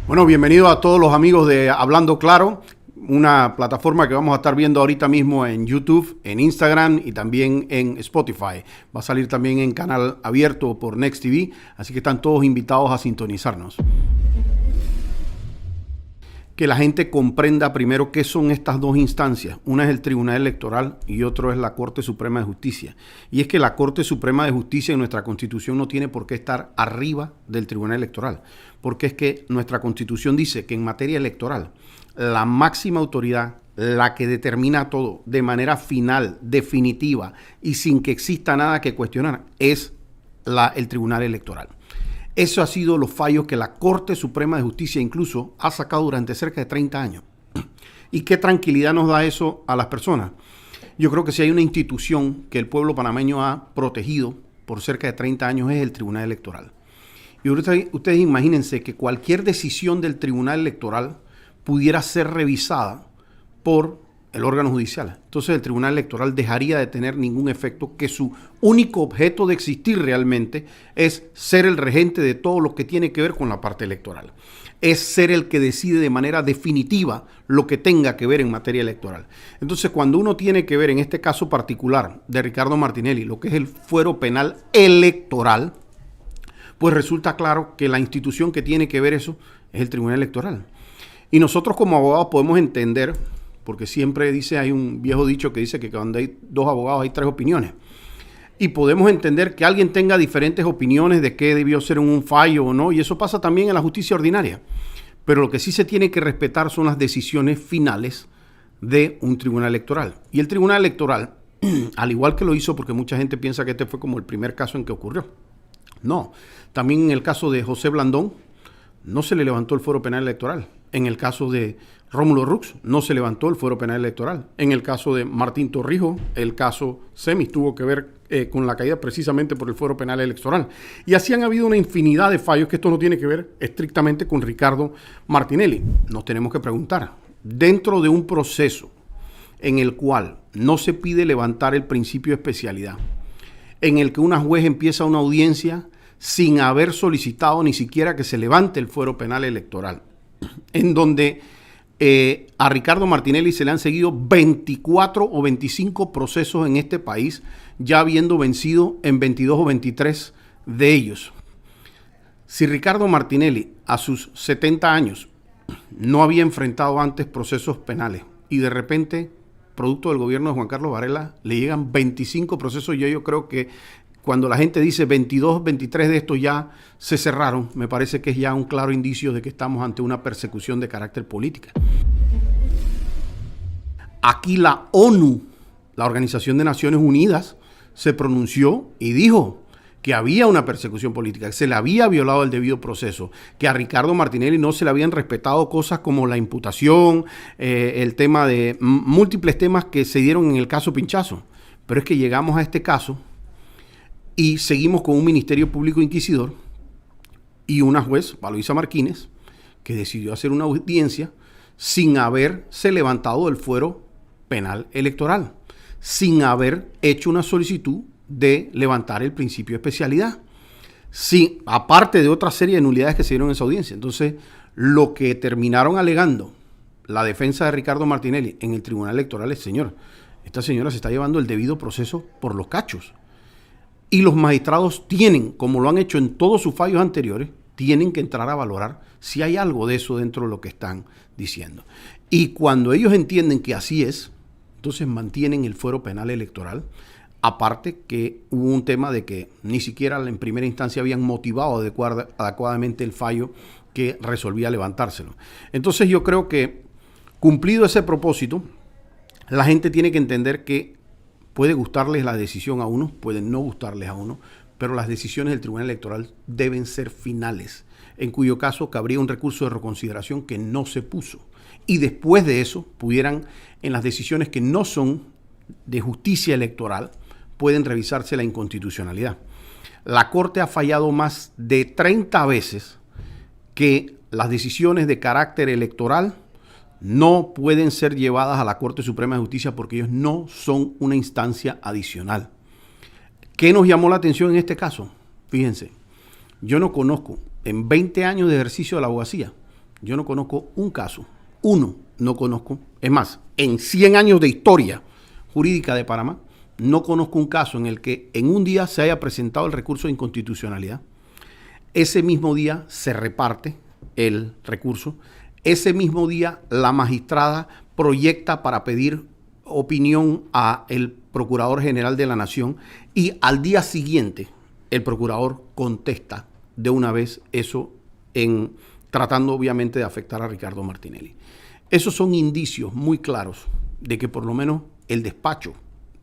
Bueno, bienvenido a todos los amigos de Hablando Claro, una plataforma que vamos a estar viendo ahorita mismo en YouTube, en Instagram y también en Spotify. Va a salir también en canal abierto por Next TV, así que están todos invitados a sintonizarnos. Que la gente comprenda primero qué son estas dos instancias. Una es el Tribunal Electoral y otro es la Corte Suprema de Justicia. Y es que la Corte Suprema de Justicia en nuestra Constitución no tiene por qué estar arriba del Tribunal Electoral, porque es que nuestra Constitución dice que en materia electoral la máxima autoridad, la que determina todo de manera final, definitiva y sin que exista nada que cuestionar, es el Tribunal Electoral. Eso ha sido los fallos que la Corte Suprema de Justicia incluso ha sacado durante cerca de 30 años. ¿Y qué tranquilidad nos da eso a las personas? Yo creo que si hay una institución que el pueblo panameño ha protegido por cerca de 30 años es el Tribunal Electoral. Y ustedes imagínense que cualquier decisión del Tribunal Electoral pudiera ser revisada por el órgano judicial. Entonces el Tribunal Electoral dejaría de tener ningún efecto, que su único objeto de existir realmente es ser el regente de todo lo que tiene que ver con la parte electoral. Es ser el que decide de manera definitiva lo que tenga que ver en materia electoral. Entonces, cuando uno tiene que ver, en este caso particular de Ricardo Martinelli, lo que es el fuero penal electoral, pues resulta claro que la institución que tiene que ver eso es el Tribunal Electoral. Y nosotros como abogados podemos entender, porque siempre hay un viejo dicho que dice que cuando hay dos abogados hay tres opiniones. Y podemos entender que alguien tenga diferentes opiniones de qué debió ser un fallo o no, y eso pasa también en la justicia ordinaria. Pero lo que sí se tiene que respetar son las decisiones finales de un tribunal electoral. Y el tribunal electoral, al igual que lo hizo, porque mucha gente piensa que este fue como el primer caso en que ocurrió. No, también en el caso de José Blandón no se le levantó el fuero penal electoral. En el caso de Rómulo Rux no se levantó el fuero penal electoral. En el caso de Martín Torrijos, el caso Semis tuvo que ver con la caída precisamente por el fuero penal electoral. Y así han habido una infinidad de fallos, que esto no tiene que ver estrictamente con Ricardo Martinelli. Nos tenemos que preguntar, dentro de un proceso en el cual no se pide levantar el principio de especialidad, en el que una juez empieza una audiencia sin haber solicitado ni siquiera que se levante el fuero penal electoral, en donde a Ricardo Martinelli se le han seguido 24 o 25 procesos en este país, ya habiendo vencido en 22 o 23 de ellos. Si Ricardo Martinelli a sus 70 años no había enfrentado antes procesos penales y de repente, producto del gobierno de Juan Carlos Varela, le llegan 25 procesos, yo creo que cuando la gente dice 22, 23 de estos ya se cerraron, me parece que es ya un claro indicio de que estamos ante una persecución de carácter política. Aquí la ONU, la Organización de Naciones Unidas, se pronunció y dijo que había una persecución política, que se le había violado el debido proceso, que a Ricardo Martinelli no se le habían respetado cosas como la imputación, el tema de múltiples temas que se dieron en el caso Pinchazo. Pero es que llegamos a este caso y seguimos con un Ministerio Público Inquisidor y una juez, Valoisa Martínez, que decidió hacer una audiencia sin haberse levantado el fuero penal electoral, sin haber hecho una solicitud de levantar el principio de especialidad, sí, aparte de otra serie de nulidades que se dieron en esa audiencia. Entonces, lo que terminaron alegando la defensa de Ricardo Martinelli en el Tribunal Electoral es, señor, esta señora se está llevando el debido proceso por los cachos. Y los magistrados tienen, como lo han hecho en todos sus fallos anteriores, tienen que entrar a valorar si hay algo de eso dentro de lo que están diciendo. Y cuando ellos entienden que así es, entonces mantienen el fuero penal electoral. Aparte que hubo un tema de que ni siquiera en primera instancia habían motivado adecuadamente el fallo que resolvía levantárselo. Entonces yo creo que, cumplido ese propósito, la gente tiene que entender que puede gustarles la decisión a uno, puede no gustarles a uno, pero las decisiones del Tribunal Electoral deben ser finales, en cuyo caso cabría un recurso de reconsideración que no se puso. Y después de eso, pudieran, en las decisiones que no son de justicia electoral, pueden revisarse la inconstitucionalidad. La Corte ha fallado más de 30 veces que las decisiones de carácter electoral no pueden ser llevadas a la Corte Suprema de Justicia porque ellos no son una instancia adicional. ¿Qué nos llamó la atención en este caso? Fíjense, yo no conozco en 20 años de ejercicio de la abogacía, yo no conozco un caso, uno no conozco, es más, en 100 años de historia jurídica de Panamá, no conozco un caso en el que en un día se haya presentado el recurso de inconstitucionalidad, ese mismo día se reparte el recurso, ese mismo día la magistrada proyecta para pedir opinión al Procurador General de la Nación y al día siguiente el procurador contesta de una vez eso, tratando obviamente de afectar a Ricardo Martinelli. Esos son indicios muy claros de que por lo menos el despacho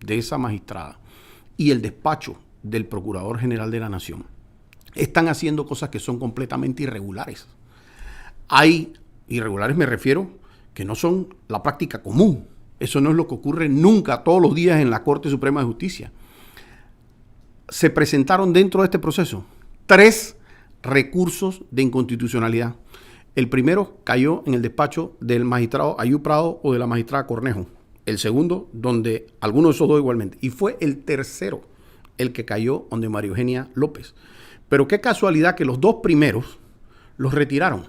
de esa magistrada y el despacho del Procurador General de la Nación están haciendo cosas que son completamente irregulares. Hay irregulares, me refiero, que no son la práctica común. Eso no es lo que ocurre nunca, todos los días en la Corte Suprema de Justicia. Se presentaron dentro de este proceso 3 recursos de inconstitucionalidad. El primero cayó en el despacho del magistrado Ayub Prado o de la magistrada Cornejo. El segundo, donde alguno de esos dos igualmente. Y fue el tercero el que cayó donde María Eugenia López. Pero qué casualidad que los 2 primeros los retiraron.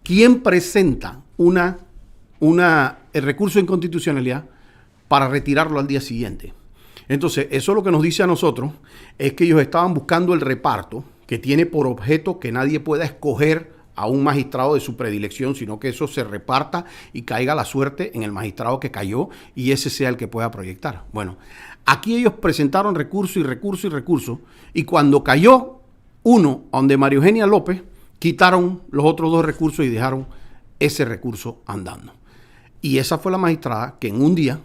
¿Quién presenta el recurso de inconstitucionalidad para retirarlo al día siguiente? Entonces, eso lo que nos dice a nosotros es que ellos estaban buscando el reparto que tiene por objeto que nadie pueda escoger a un magistrado de su predilección, sino que eso se reparta y caiga la suerte en el magistrado que cayó y ese sea el que pueda proyectar. Bueno, aquí ellos presentaron recurso y recurso y recurso y cuando cayó uno donde María Eugenia López, quitaron los otros 2 recursos y dejaron ese recurso andando. Y esa fue la magistrada que en un día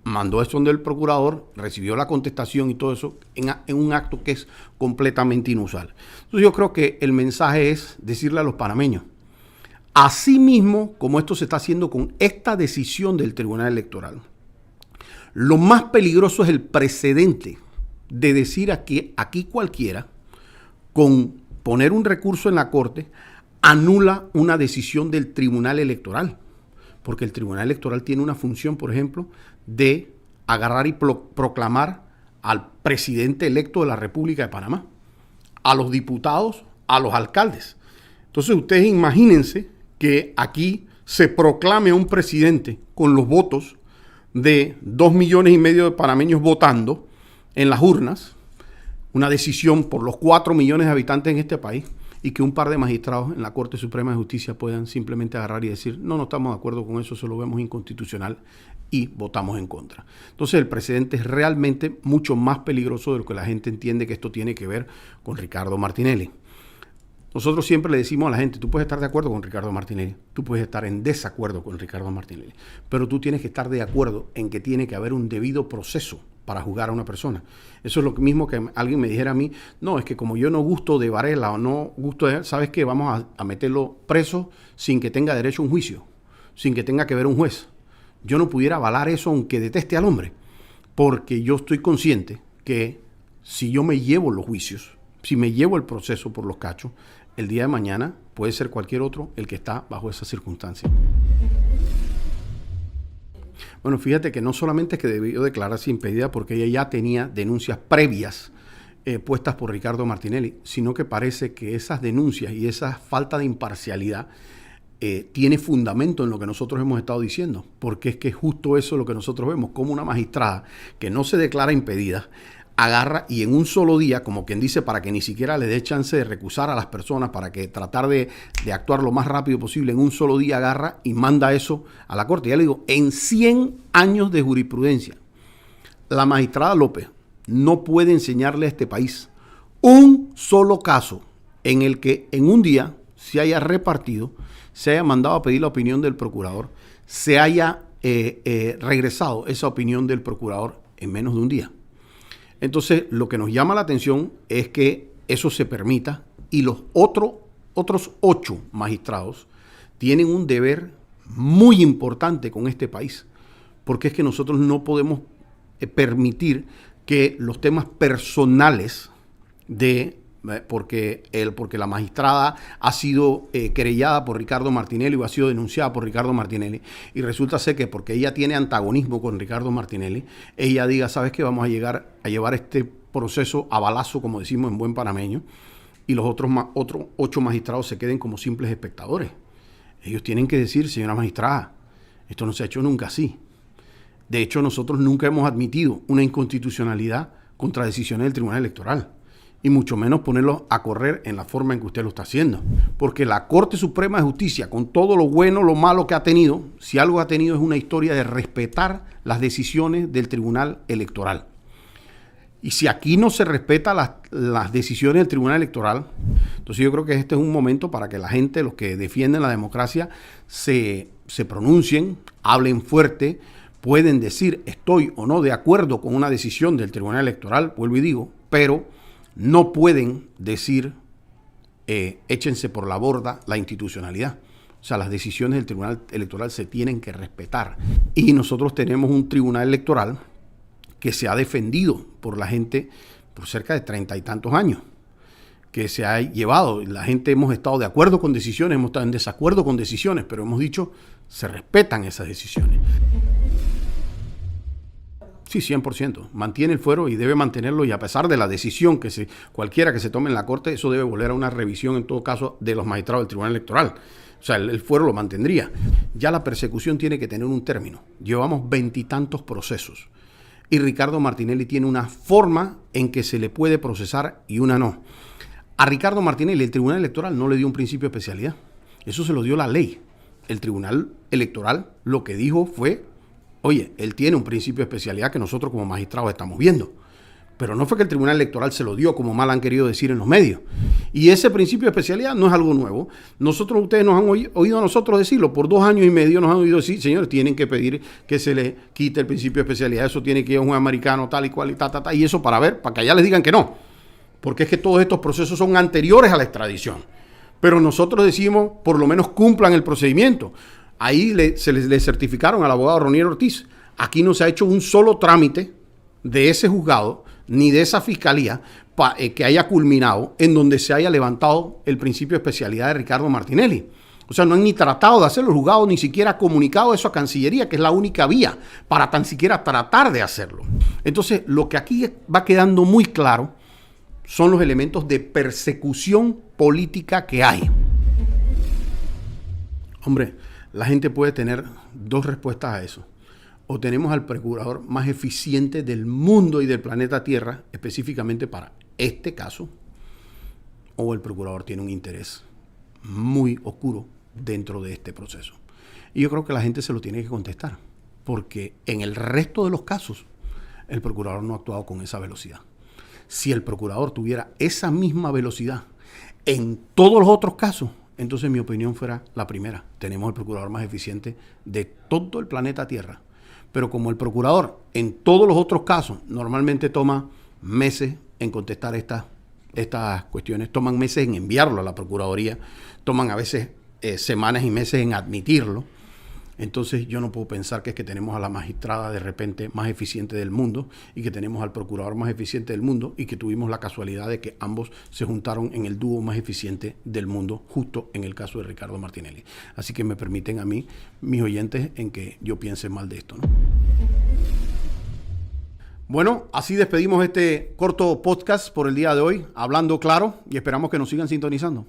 mandó eso donde el procurador, recibió la contestación y todo eso en un acto que es completamente inusual. Entonces yo creo que el mensaje es decirle a los panameños, así mismo como esto se está haciendo con esta decisión del Tribunal Electoral, lo más peligroso es el precedente de decir aquí cualquiera, con poner un recurso en la Corte, anula una decisión del Tribunal Electoral. Porque el Tribunal Electoral tiene una función, por ejemplo, de agarrar y proclamar al presidente electo de la República de Panamá, a los diputados, a los alcaldes. Entonces ustedes imagínense que aquí se proclame un presidente con los votos de 2,5 millones de panameños votando en las urnas, una decisión por los 4 millones de habitantes en este país, y que un par de magistrados en la Corte Suprema de Justicia puedan simplemente agarrar y decir, no estamos de acuerdo con eso, se lo vemos inconstitucional y votamos en contra. Entonces el precedente es realmente mucho más peligroso de lo que la gente entiende que esto tiene que ver con Ricardo Martinelli. Nosotros siempre le decimos a la gente, tú puedes estar de acuerdo con Ricardo Martinelli, tú puedes estar en desacuerdo con Ricardo Martinelli, pero tú tienes que estar de acuerdo en que tiene que haber un debido proceso para juzgar a una persona. Eso es lo mismo que alguien me dijera a mí, no, es que como yo no gusto de Varela o no gusto de él, ¿sabes qué? Vamos a meterlo preso sin que tenga derecho a un juicio, sin que tenga que ver un juez. Yo no pudiera avalar eso aunque deteste al hombre, porque yo estoy consciente que si yo me llevo los juicios, si me llevo el proceso por los cachos, el día de mañana puede ser cualquier otro el que está bajo esas circunstancias. Bueno, fíjate que no solamente es que debió declararse impedida porque ella ya tenía denuncias previas puestas por Ricardo Martinelli, sino que parece que esas denuncias y esa falta de imparcialidad tiene fundamento en lo que nosotros hemos estado diciendo, porque es que justo eso es lo que nosotros vemos, como una magistrada que no se declara impedida, agarra y en un solo día, como quien dice, para que ni siquiera le dé chance de recusar a las personas, para que tratar de actuar lo más rápido posible, en un solo día agarra y manda eso a la Corte. Ya le digo, en 100 años de jurisprudencia, la magistrada López no puede enseñarle a este país un solo caso en el que en un día se haya repartido, se haya mandado a pedir la opinión del procurador, se haya regresado esa opinión del procurador en menos de un día. Entonces, lo que nos llama la atención es que eso se permita y los otros 8 magistrados tienen un deber muy importante con este país, porque es que nosotros no podemos permitir que los temas personales porque la magistrada ha sido querellada por Ricardo Martinelli o ha sido denunciada por Ricardo Martinelli y resulta ser que porque ella tiene antagonismo con Ricardo Martinelli, ella diga, ¿sabes qué? Vamos a llevar este proceso a balazo, como decimos en buen panameño, y los otros 8 magistrados se queden como simples espectadores. Ellos tienen que decir, señora magistrada, esto no se ha hecho nunca así. De hecho, nosotros nunca hemos admitido una inconstitucionalidad contra decisiones del Tribunal Electoral, y mucho menos ponerlo a correr en la forma en que usted lo está haciendo. Porque la Corte Suprema de Justicia, con todo lo bueno, lo malo que ha tenido, si algo ha tenido es una historia de respetar las decisiones del Tribunal Electoral. Y si aquí no se respeta las decisiones del Tribunal Electoral, entonces yo creo que este es un momento para que la gente, los que defienden la democracia, se pronuncien, hablen fuerte, pueden decir estoy o no de acuerdo con una decisión del Tribunal Electoral, vuelvo y digo, pero no pueden decir échense por la borda la institucionalidad. O sea, las decisiones del Tribunal Electoral se tienen que respetar. Y nosotros tenemos un Tribunal Electoral que se ha defendido por la gente por cerca de 30 y tantos años, que se ha llevado. La gente hemos estado de acuerdo con decisiones, hemos estado en desacuerdo con decisiones, pero hemos dicho, se respetan esas decisiones. Sí, 100%. Mantiene el fuero y debe mantenerlo, y a pesar de la decisión cualquiera que se tome en la Corte, eso debe volver a una revisión en todo caso de los magistrados del Tribunal Electoral. O sea, el fuero lo mantendría. Ya la persecución tiene que tener un término. Llevamos 20 y tantos procesos. Y Ricardo Martinelli tiene una forma en que se le puede procesar y una no. A Ricardo Martinelli el Tribunal Electoral no le dio un principio de especialidad. Eso se lo dio la ley. El Tribunal Electoral lo que dijo fue, oye, él tiene un principio de especialidad que nosotros como magistrados estamos viendo. Pero no fue que el Tribunal Electoral se lo dio, como mal han querido decir en los medios. Y ese principio de especialidad no es algo nuevo. Ustedes nos han oído a nosotros decirlo. Por 2 años y medio nos han oído decir, señores, tienen que pedir que se le quite el principio de especialidad. Eso tiene que ir a un americano tal y cual y ta. Y eso para que allá les digan que no. Porque es que todos estos procesos son anteriores a la extradición. Pero nosotros decimos, por lo menos cumplan el procedimiento. Ahí se les certificaron al abogado Ronier Ortiz. Aquí no se ha hecho un solo trámite de ese juzgado ni de esa fiscalía que haya culminado en donde se haya levantado el principio de especialidad de Ricardo Martinelli. O sea, no han ni tratado de hacerlo, el juzgado ni siquiera ha comunicado eso a Cancillería, que es la única vía para tan siquiera tratar de hacerlo. Entonces, lo que aquí va quedando muy claro son los elementos de persecución política que hay. Hombre, la gente puede tener 2 respuestas a eso. O tenemos al procurador más eficiente del mundo y del planeta Tierra, específicamente para este caso, o el procurador tiene un interés muy oscuro dentro de este proceso. Y yo creo que la gente se lo tiene que contestar, porque en el resto de los casos, el procurador no ha actuado con esa velocidad. Si el procurador tuviera esa misma velocidad en todos los otros casos, entonces mi opinión fuera la primera. Tenemos el procurador más eficiente de todo el planeta Tierra. Pero como el procurador en todos los otros casos normalmente toma meses en contestar estas cuestiones, toman meses en enviarlo a la Procuraduría, toman a veces semanas y meses en admitirlo, entonces yo no puedo pensar que es que tenemos a la magistrada de repente más eficiente del mundo y que tenemos al procurador más eficiente del mundo y que tuvimos la casualidad de que ambos se juntaron en el dúo más eficiente del mundo, justo en el caso de Ricardo Martinelli. Así que me permiten a mí, mis oyentes, en que yo piense mal de esto, ¿no? Bueno, así despedimos este corto podcast por el día de hoy, hablando claro, y esperamos que nos sigan sintonizando.